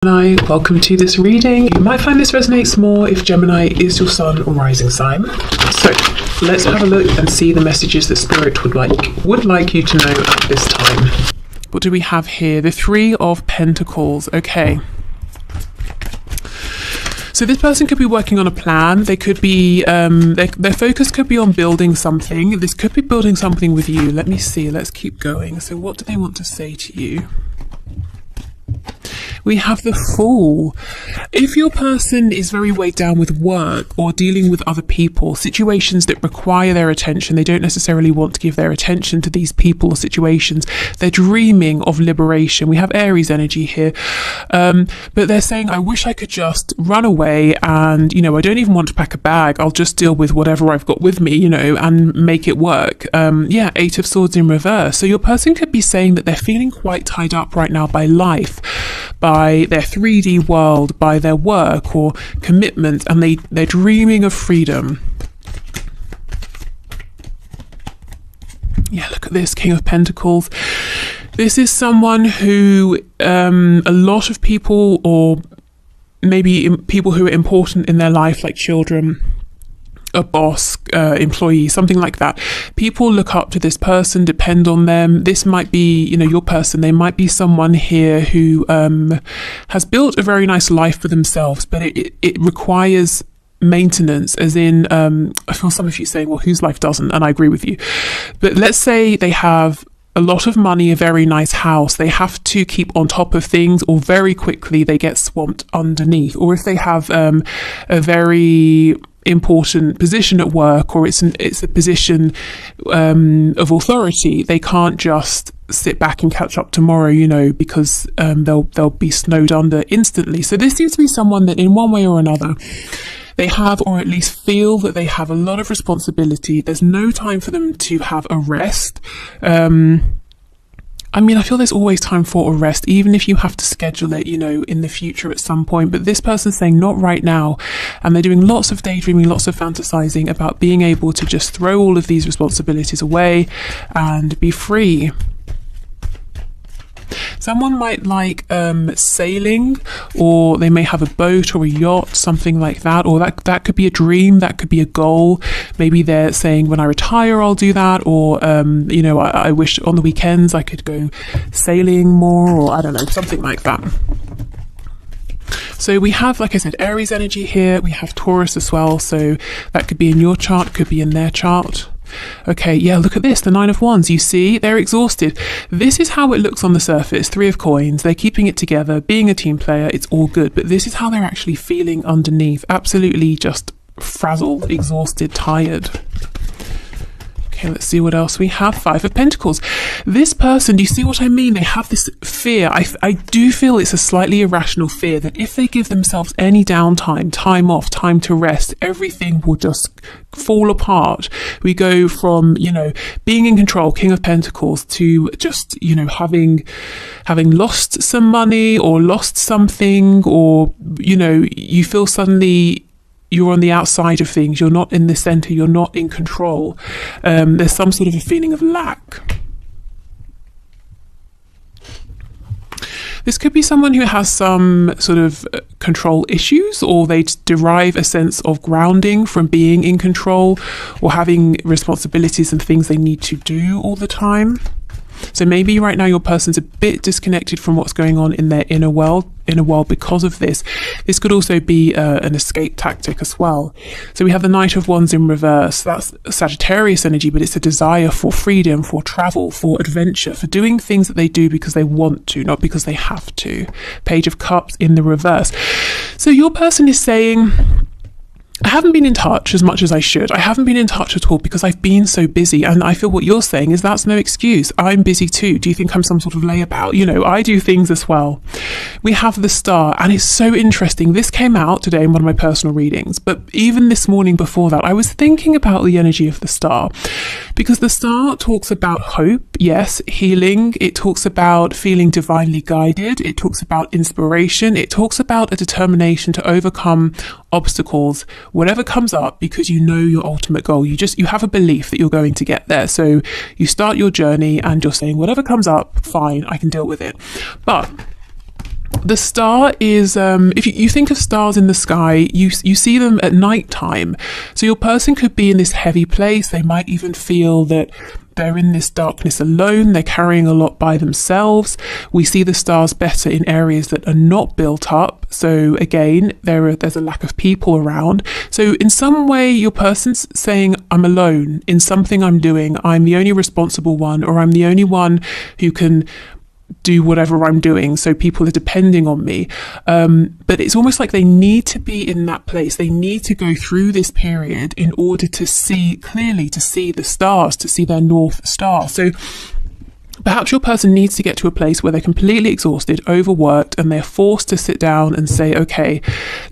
Gemini, welcome to this reading. You might find this resonates more if Gemini is your sun or rising sign. So let's have a look and see the messages that Spirit would like you to know at this time. What do we have here? The Three of Pentacles. Okay. So this person could be working on a plan. They could be, their focus could be on building something. This could be building something with you. Let me see. Let's keep going. So what do they want to say to you? We have the Fool. If your person is very weighed down with work or dealing with other people, situations that require their attention, they don't necessarily want to give their attention to these people or situations. They're dreaming of liberation. We have Aries energy here. But they're saying, I wish I could just run away and, I don't even want to pack a bag. I'll just deal with whatever I've got with me, and make it work. Eight of Swords in reverse. So your person could be saying that they're feeling quite tied up right now by life, by their 3D world, by their work or commitment, and they're dreaming of freedom. Yeah, look at this, King of Pentacles. This is someone who a lot of people, or maybe people who are important in their life, like children, a boss, employee, something like that. People look up to this person, depend on them. This might be, your person. They might be someone here who has built a very nice life for themselves, but it requires maintenance, as in, I feel some of you saying, well, whose life doesn't? And I agree with you. But let's say they have a lot of money, a very nice house. They have to keep on top of things, or very quickly they get swamped underneath. Or if they have a very important position at work, or it's a position of authority, they can't just sit back and catch up tomorrow, because they'll be snowed under instantly. So this seems to be someone that in one way or another they have, or at least feel that they have a lot of responsibility. There's no time for them to have a rest. I feel there's always time for a rest, even if you have to schedule it, in the future at some point. But this person's saying not right now. And they're doing lots of daydreaming, lots of fantasizing about being able to just throw all of these responsibilities away and be free. Someone might like sailing, or they may have a boat or a yacht, something like that, or that could be a dream, that could be a goal. Maybe they're saying, when I retire, I'll do that, or I wish on the weekends I could go sailing more, or I don't know, something like that. So we have, like I said, Aries energy here. We have Taurus as well, so that could be in your chart, could be in their chart. Okay, yeah, look at this, the Nine of Wands. You see, they're exhausted. This is how it looks on the surface. Three of Coins, they're keeping it together, being a team player, it's all good. But this is how they're actually feeling underneath. Absolutely just frazzled, exhausted, tired. Okay, let's see what else we have. Five of Pentacles. This person, do you see what I mean? They have this fear. I do feel it's a slightly irrational fear that if they give themselves any downtime, time off, time to rest, everything will just fall apart. We go from, being in control, King of Pentacles, to just, having lost some money or lost something, or, you feel suddenly you're on the outside of things, you're not in the center, you're not in control. There's some sort of a feeling of lack. This could be someone who has some sort of control issues, or they derive a sense of grounding from being in control, or having responsibilities and things they need to do all the time. So maybe right now your person's a bit disconnected from what's going on in their inner world because of this. This could also be an escape tactic as well. So we have the Knight of Wands in reverse. That's Sagittarius energy, but it's a desire for freedom, for travel, for adventure, for doing things that they do because they want to, not because they have to. Page of Cups in the reverse. So your person is saying, I haven't been in touch as much as I should. I haven't been in touch at all because I've been so busy. And I feel what you're saying is that's no excuse. I'm busy too. Do you think I'm some sort of layabout? I do things as well. We have the Star, and it's so interesting. This came out today in one of my personal readings, but even this morning before that, I was thinking about the energy of the Star, because the Star talks about hope, yes, healing. It talks about feeling divinely guided. It talks about inspiration. It talks about a determination to overcome obstacles, whatever comes up, because you know your ultimate goal. You have a belief that you're going to get there. So you start your journey and you're saying, whatever comes up, fine, I can deal with it. But The star is, if you think of stars in the sky, you see them at night time. So your person could be in this heavy place. They might even feel that they're in this darkness alone. They're carrying a lot by themselves. We see the stars better in areas that are not built up. So again, there's a lack of people around. So in some way, your person's saying, I'm alone in something I'm doing. I'm the only responsible one, or I'm the only one who can do whatever I'm doing, so people are depending on me. But it's almost like they need to be in that place. They need to go through this period in order to see clearly, to see the stars, to see their North Star. So perhaps your person needs to get to a place where they're completely exhausted, overworked, and they're forced to sit down and say, okay,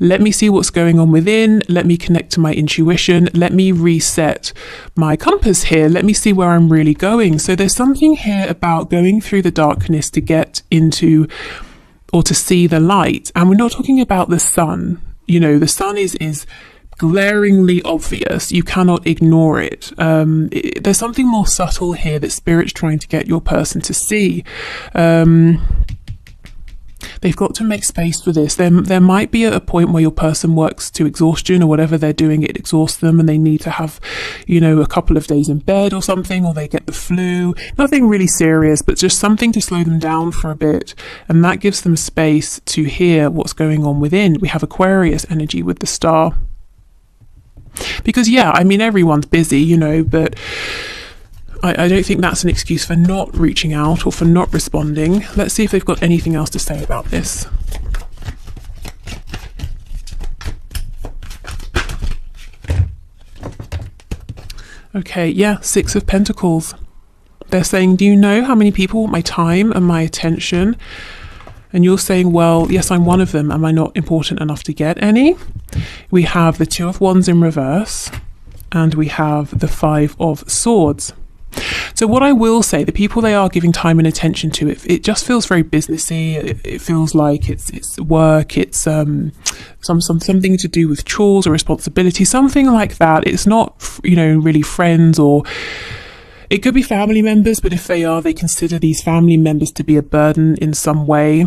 let me see what's going on within. Let me connect to my intuition. Let me reset my compass here. Let me see where I'm really going. So there's something here about going through the darkness to get into or to see the light. And we're not talking about the sun. You know, the sun is glaringly obvious. You cannot ignore it. There's something more subtle here that Spirit's trying to get your person to see. They've got to make space for this. There might be a point where your person works to exhaustion, or whatever they're doing, it exhausts them, and they need to have, you know, a couple of days in bed or something, or they get the flu. Nothing really serious, but just something to slow them down for a bit. And that gives them space to hear what's going on within. We have Aquarius energy with the star. Because, yeah, I mean, everyone's busy, you know, but I don't think that's an excuse for not reaching out or for not responding. Let's see if they've got anything else to say about this. Okay, yeah, Six of Pentacles. They're saying, do you know how many people want my time and my attention? And you're saying, well, yes, I'm one of them. Am I not important enough to get any? We have the Two of Wands in reverse, and we have the Five of Swords. So what I will say, the people they are giving time and attention to, it just feels very businessy. It feels like it's work. It's something to do with chores or responsibility, something like that. It's not, you know, really friends, or it could be family members, but if they are, they consider these family members to be a burden in some way.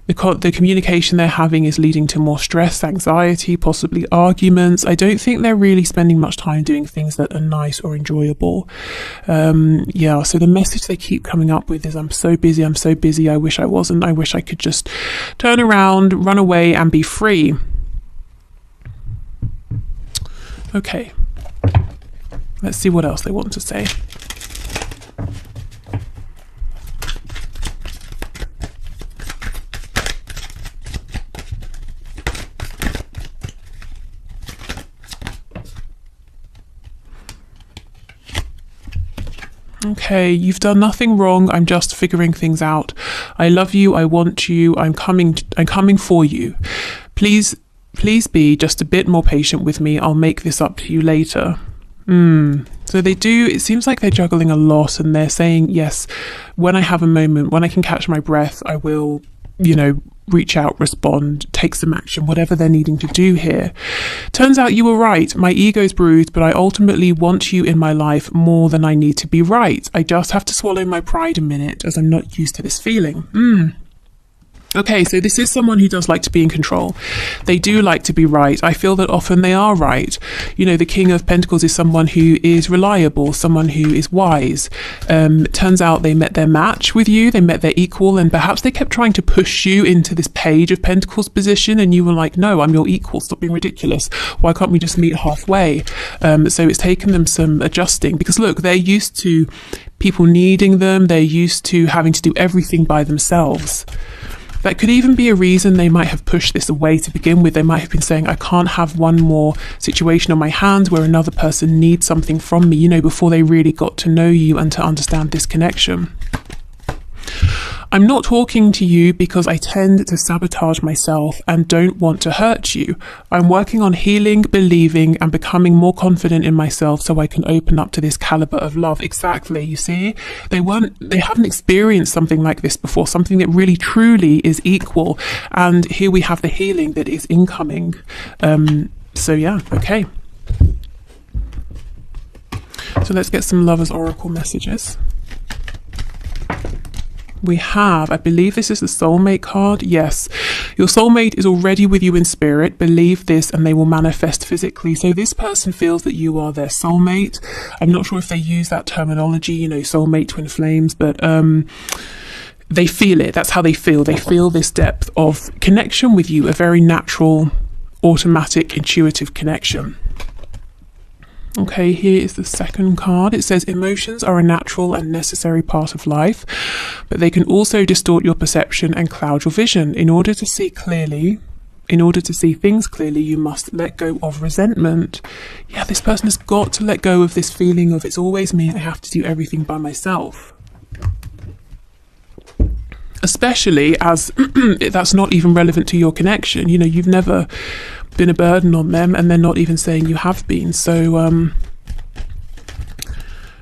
The communication they're having is leading to more stress, anxiety, possibly arguments. I don't think they're really spending much time doing things that are nice or enjoyable. Yeah, so the message they keep coming up with is, I'm so busy, I wish I wasn't, I wish I could just turn around, run away and be free. Okay. Let's see what else they want to say. Okay, you've done nothing wrong. I'm just figuring things out. I love you. I want you. I'm coming for you. Please be just a bit more patient with me. I'll make this up to you later. So they do, it seems like they're juggling a lot, and they're saying, yes, when I have a moment, when I can catch my breath, I will, you know, reach out, respond, take some action, whatever they're needing to do here. Turns out you were right. My ego's bruised, but I ultimately want you in my life more than I need to be right. I just have to swallow my pride a minute, as I'm not used to this feeling. Okay, so this is someone who does like to be in control. They do like to be right. I feel that often they are right. You know, the King of Pentacles is someone who is reliable, someone who is wise. Turns out they met their match with you, they met their equal, and perhaps they kept trying to push you into this Page of Pentacles position, and you were like, no, I'm your equal, stop being ridiculous. Why can't we just meet halfway? So it's taken them some adjusting, because look, they're used to people needing them, they're used to having to do everything by themselves. That could even be a reason they might have pushed this away to begin with. They might have been saying, I can't have one more situation on my hands where another person needs something from me, you know, before they really got to know you and to understand this connection. I'm not talking to you because I tend to sabotage myself and don't want to hurt you. I'm working on healing, believing, and becoming more confident in myself so I can open up to this caliber of love. Exactly, you see? They haven't experienced something like this before, something that really truly is equal. And here we have the healing that is incoming. So yeah, okay. So let's get some Lovers Oracle messages. we have, I believe this is the soulmate card. Yes, your soulmate is already with you in spirit. Believe this and they will manifest physically. So this person feels that you are their soulmate. I'm not sure if they use that terminology, you know, soulmate, twin flames, but they feel it. That's how they feel. They feel this depth of connection with you, a very natural, automatic, intuitive connection. Okay, here is the second card. It says emotions are a natural and necessary part of life, but they can also distort your perception and cloud your vision. In order to see clearly, in order to see things clearly, you must let go of resentment. Yeah, this person has got to let go of this feeling of it's always me, I have to do everything by myself. Especially as that's not even relevant to your connection. You know, you've never been a burden on them and they're not even saying you have been. So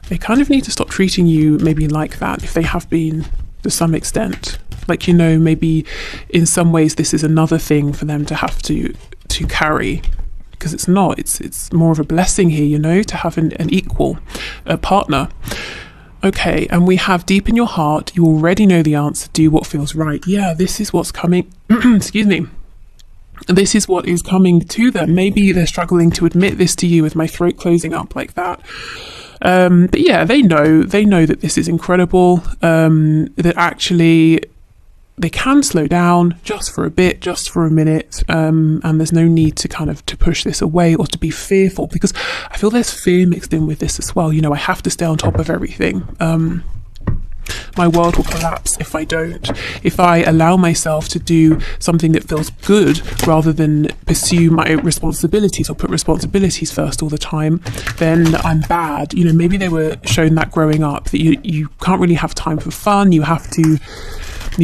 they kind of need to stop treating you maybe like that if they have been to some extent. Like, you know, maybe in some ways this is another thing for them to have to carry, because it's not. It's more of a blessing here, you know, to have an equal partner. Okay, and we have deep in your heart, you already know the answer, do what feels right. Yeah, this is what's coming. Excuse me. This is what is coming to them. Maybe they're struggling to admit this to you with my throat closing up like that. But yeah, they know that this is incredible, that actually they can slow down just for a bit, just for a minute, and there's no need to kind of to push this away or to be fearful, because I feel there's fear mixed in with this as well. You know, I have to stay on top of everything. My world will collapse if I don't. If I allow myself to do something that feels good rather than pursue my responsibilities or put responsibilities first all the time, then I'm bad. You know, maybe they were shown that growing up, that you can't really have time for fun. You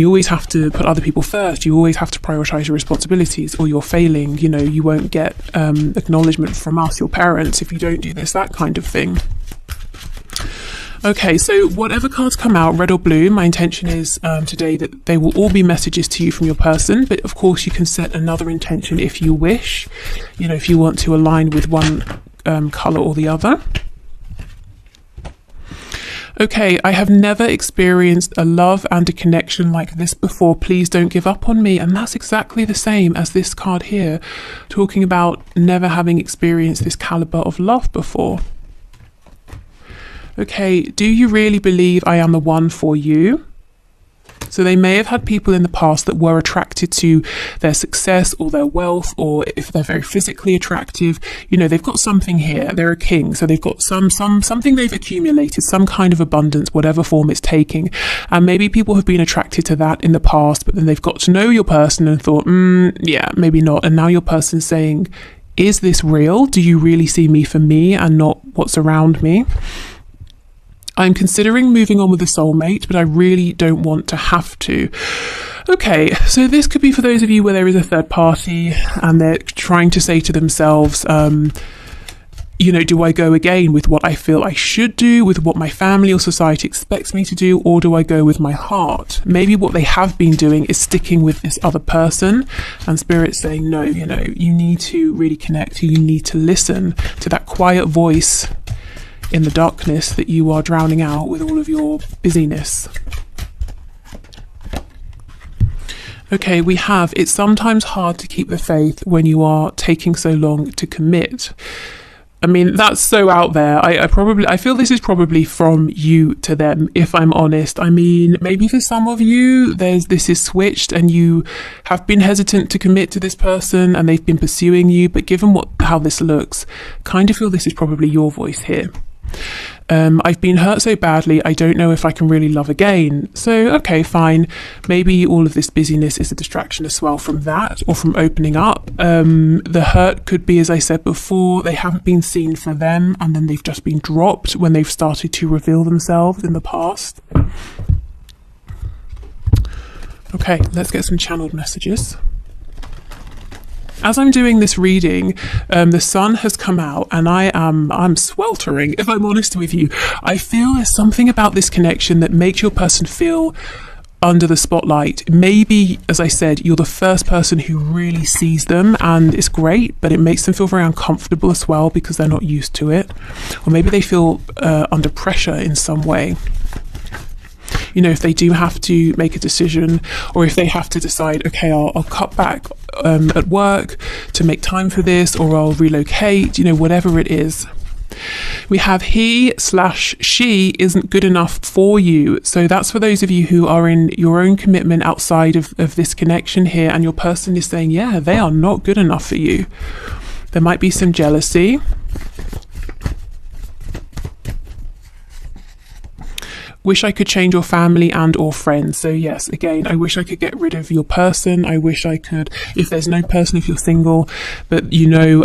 always have to put other people first. You always have to prioritize your responsibilities or you're failing. You know, you won't get acknowledgement from us, your parents, if you don't do this, that kind of thing. Okay, so whatever cards come out, red or blue, my intention is today that they will all be messages to you from your person, but of course you can set another intention if you wish, you know, if you want to align with one colour or the other. Okay, I have never experienced a love and a connection like this before. Please don't give up on me. And that's exactly the same as this card here, talking about never having experienced this caliber of love before. Okay, do you really believe I am the one for you? So they may have had people in the past that were attracted to their success or their wealth, or if they're very physically attractive, you know, they've got something here. They're a king, so they've got something they've accumulated, some kind of abundance, whatever form it's taking. And maybe people have been attracted to that in the past, but then they've got to know your person and thought, yeah, maybe not. And now your person's saying, is this real? Do you really see me for me and not what's around me? I'm considering moving on with a soulmate, but I really don't want to have to. Okay, so this could be for those of you where there is a third party and they're trying to say to themselves, you know, do I go again with what I feel I should do, with what my family or society expects me to do, or do I go with my heart? Maybe what they have been doing is sticking with this other person, and Spirit's saying, no, you know, you need to really connect, you need to listen to that quiet voice in the darkness that you are drowning out with all of your busyness. Okay, we have, it's sometimes hard to keep the faith when you are taking so long to commit. I mean, that's so out there. I feel this is probably from you to them, if I'm honest. I mean, maybe for some of you, this is switched and you have been hesitant to commit to this person and they've been pursuing you. But given how this looks, kind of feel this is probably your voice here. I've been hurt so badly, I don't know if I can really love again. So, okay, fine. Maybe all of this busyness is a distraction as well from that, or from opening up. The hurt could be, as I said before, they haven't been seen for them, and then they've just been dropped when they've started to reveal themselves in the past. Okay, let's get some channeled messages. As I'm doing this reading, the sun has come out and I'm sweltering, if I'm honest with you. I feel there's something about this connection that makes your person feel under the spotlight. Maybe, as I said, you're the first person who really sees them and it's great, but it makes them feel very uncomfortable as well because they're not used to it. Or maybe they feel under pressure in some way. you know, if they do have to make a decision, or if they have to decide, okay, I'll cut back at work to make time for this, or I'll relocate, you know, whatever it is. We have he/she isn't good enough for you. So that's for those of you who are in your own commitment outside of this connection here, and your person is saying, yeah, they are not good enough for you. There might be some jealousy. Wish I could change your family and or friends. So yes, again, I wish I could get rid of your person. I wish I could, if there's no person, if you're single, but you know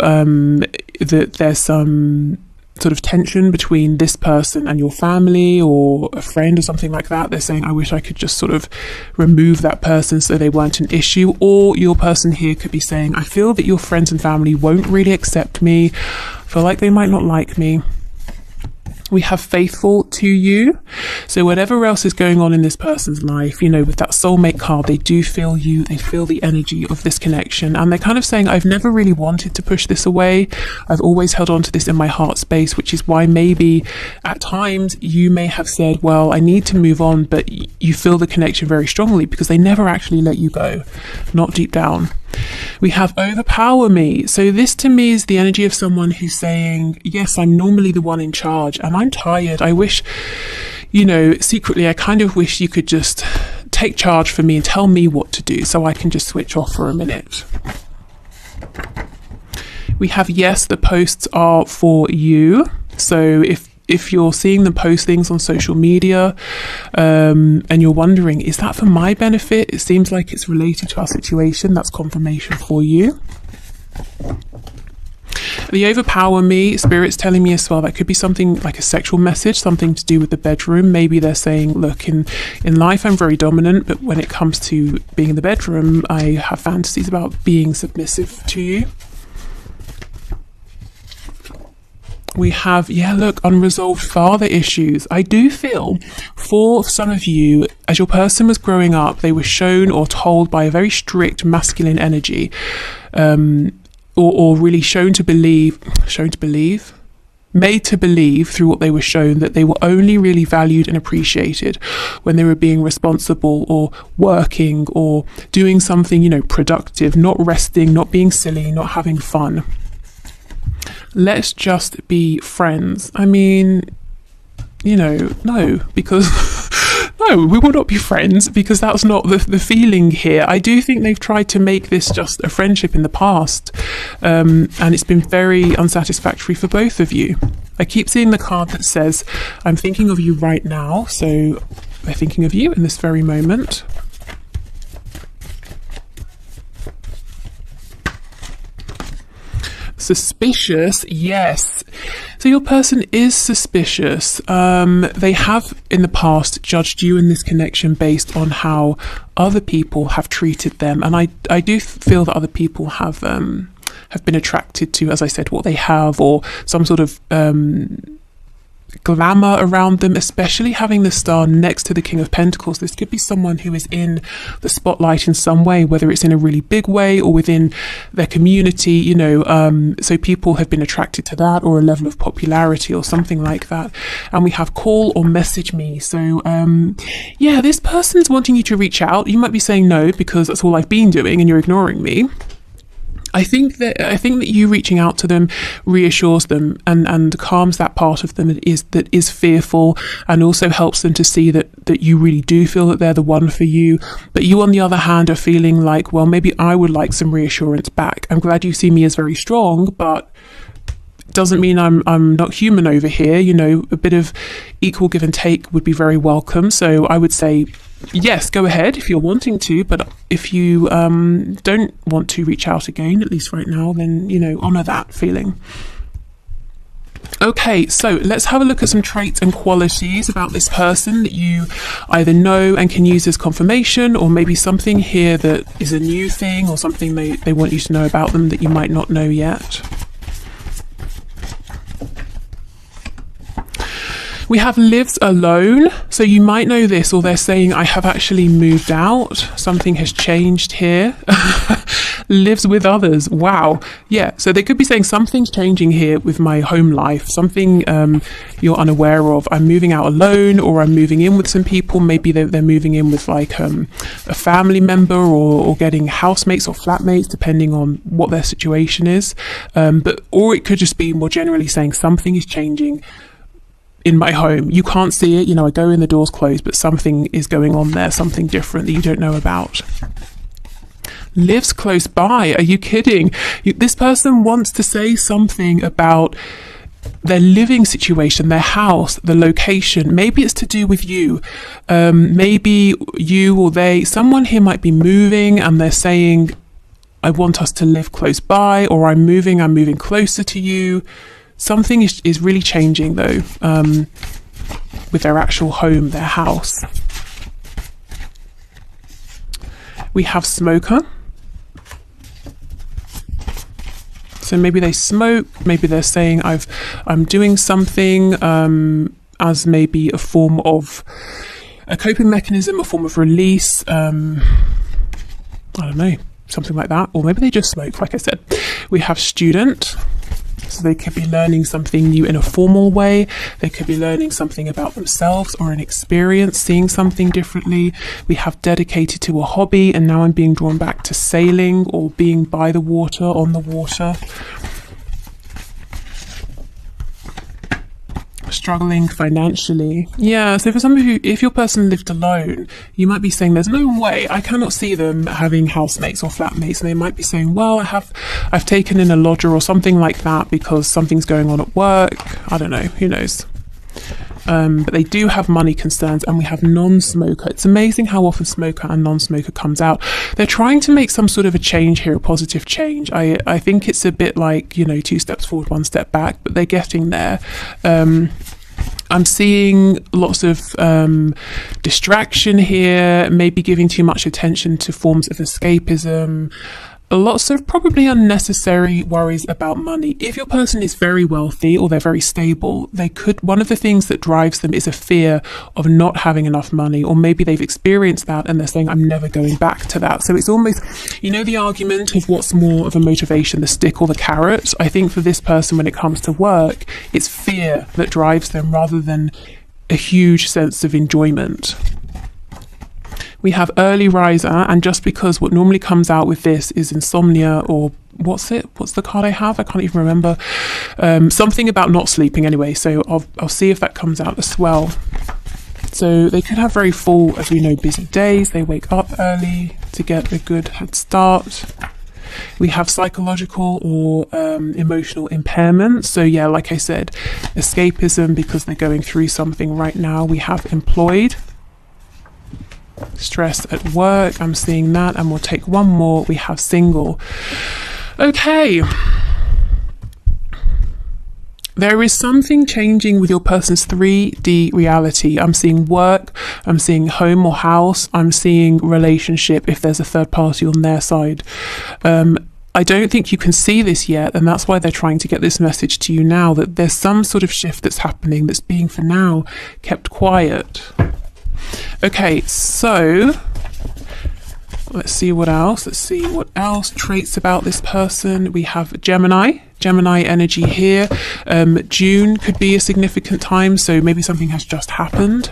that there's some sort of tension between this person and your family or a friend or something like that. They're saying, I wish I could just sort of remove that person so they weren't an issue. Or your person here could be saying, I feel that your friends and family won't really accept me. I feel like they might not like me. We have faithful to you. So whatever else is going on in this person's life, you know, with that soulmate card, they do feel you, they feel the energy of this connection. And they're kind of saying, I've never really wanted to push this away. I've always held on to this in my heart space, which is why maybe at times you may have said, well, I need to move on, but you feel the connection very strongly because they never actually let you go, not deep down. We have overpower me. So this to me is the energy of someone who's saying, yes, I'm normally the one in charge and I'm tired. I wish, you know, secretly, I kind of wish you could just take charge for me and tell me what to do so I can just switch off for a minute. We have, yes, the posts are for you. So if you're seeing them post things on social media and you're wondering, is that for my benefit? It seems like it's related to our situation. That's confirmation for you. The overpower me, Spirit's telling me as well, that could be something like a sexual message, something to do with the bedroom. Maybe they're saying, look, in life I'm very dominant, but when it comes to being in the bedroom, I have fantasies about being submissive to you. We have, yeah, look, unresolved father issues. I do feel for some of you, as your person was growing up, they were shown or told by a very strict masculine energy, or really made to believe through what they were shown that they were only really valued and appreciated when they were being responsible or working or doing something, you know, productive, not resting, not being silly, not having fun. Let's just be friends. I mean, you know, no, because no, we will not be friends because that's not the feeling here. I do think they've tried to make this just a friendship in the past, and it's been very unsatisfactory for both of you. I keep seeing the card that says, I'm thinking of you right now. So they're thinking of you in this very moment. Suspicious, yes. So your person is suspicious. They have in the past judged you in this connection based on how other people have treated them, and I do feel that other people have been attracted to, as I said, what they have, or some sort of glamour around them, especially having the star next to the King of Pentacles. This could be someone who is in the spotlight in some way, whether it's in a really big way or within their community, you know, so people have been attracted to that, or a level of popularity or something like that. And we have call or message me. So yeah, this person's wanting you to reach out. You might be saying no because that's all I've been doing and you're ignoring me. I think that you reaching out to them reassures them and calms that part of them that is fearful, and also helps them to see that you really do feel that they're the one for you. But you, on the other hand, are feeling like, well, maybe I would like some reassurance back. I'm glad you see me as very strong, but doesn't mean I'm not human over here. You know, a bit of equal give and take would be very welcome. So I would say, yes, go ahead if you're wanting to, but if you don't want to reach out again, at least right now, then, you know, honor that feeling. Okay, so let's have a look at some traits and qualities about this person that you either know and can use as confirmation, or maybe something here that is a new thing or something they want you to know about them that you might not know yet. We have lives alone. So you might know this, or they're saying, I have actually moved out. Something has changed here. Lives with others. Wow. Yeah. So they could be saying something's changing here with my home life. Something you're unaware of. I'm moving out alone, or I'm moving in with some people. Maybe they're moving in with like a family member, or getting housemates or flatmates, depending on what their situation is. Or it could just be more generally saying something is changing in my home. You can't see it, I go in, the door's closed, but something is going on there, something different that you don't know about. Lives close by. Are you kidding? This person wants to say something about their living situation, their house, the location. Maybe it's to do with you. Maybe you or someone here might be moving, and they're saying, I want us to live close by, or I'm moving closer to you. Something is really changing though, with their actual home, their house. We have smoker. So maybe they smoke, maybe they're saying I'm doing something as maybe a form of a coping mechanism, a form of release. I don't know, something like that. Or maybe they just smoke, like I said. We have student. So they could be learning something new in a formal way. They could be learning something about themselves or an experience, seeing something differently. We have dedicated to a hobby, and now I'm being drawn back to sailing or being by the water, on the water. Struggling financially. Yeah, so for some of you, if your person lived alone, you might be saying there's no way, I cannot see them having housemates or flatmates, and they might be saying, well, I've taken in a lodger or something like that because something's going on at work. I don't know, who knows. But they do have money concerns, and we have non-smoker. It's amazing how often smoker and non-smoker comes out. They're trying to make some sort of a change here, a positive change. I think it's a bit like, 2 steps forward, 1 step back, but they're getting there. I'm seeing lots of distraction here, maybe giving too much attention to forms of escapism. Lots of probably unnecessary worries about money. If your person is very wealthy or they're very stable, one of the things that drives them is a fear of not having enough money, or maybe they've experienced that and they're saying, I'm never going back to that. So it's almost, the argument of what's more of a motivation, the stick or the carrot. I think for this person, when it comes to work, it's fear that drives them rather than a huge sense of enjoyment. We have early riser, and just because what normally comes out with this is insomnia, or what's the card I have? I can't even remember. Something about not sleeping anyway, so I'll see if that comes out as well. So they could have very full, as we know, busy days. They wake up early to get a good head start. We have psychological or emotional impairment. So yeah, like I said, escapism because they're going through something right now. We have employed. Stress at work, I'm seeing that, and we'll take one more. We have single. Okay, there is something changing with your person's 3D reality. I'm seeing work, I'm seeing home or house, I'm seeing relationship if there's a third party on their side. I don't think you can see this yet, and that's why they're trying to get this message to you now, that there's some sort of shift that's happening that's being, for now, kept quiet. Okay, so let's see what else. Traits about this person. We have Gemini energy here. June could be a significant time, so maybe something has just happened.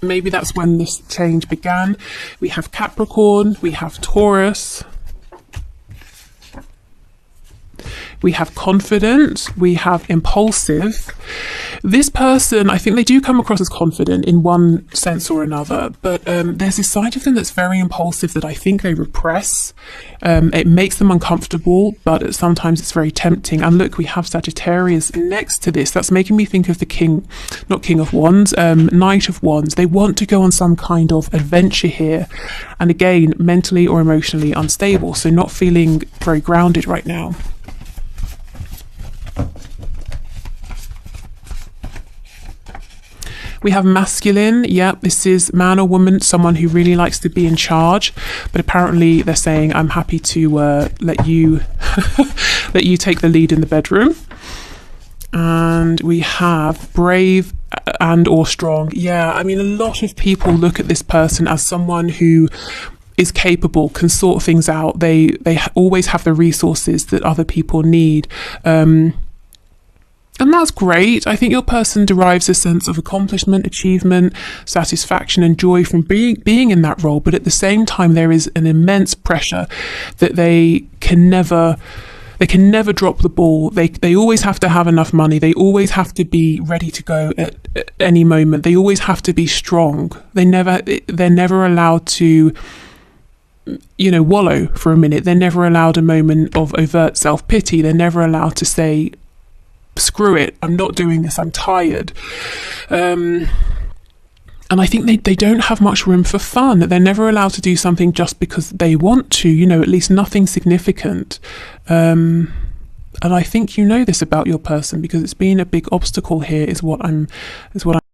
Maybe that's when this change began. We have Capricorn, we have Taurus. We have confident, we have impulsive. This person, I think they do come across as confident in one sense or another, but there's this side of them that's very impulsive that I think they repress. It makes them uncomfortable, but sometimes it's very tempting. And look, we have Sagittarius next to this. That's making me think of the not King of Wands, Knight of Wands. They want to go on some kind of adventure here. And again, mentally or emotionally unstable, so not feeling very grounded right now. We have masculine. Yeah, this is man or woman, someone who really likes to be in charge, but apparently they're saying, I'm happy to let you let you take the lead in the bedroom. And we have brave and or strong. Yeah, I mean, a lot of people look at this person as someone who is capable, can sort things out. They always have the resources that other people need. And that's great. I think your person derives a sense of accomplishment, achievement, satisfaction and joy from being in that role. But at the same time, there is an immense pressure that they can never drop the ball. They always have to have enough money. They always have to be ready to go at any moment. They always have to be strong. They're never allowed to, wallow for a minute. They're never allowed a moment of overt self-pity. They're never allowed to say, screw it, I'm not doing this, I'm tired. And I think they don't have much room for fun. They're never allowed to do something just because they want to, at least nothing significant. And I think this about your person, because it's been a big obstacle here is what I'm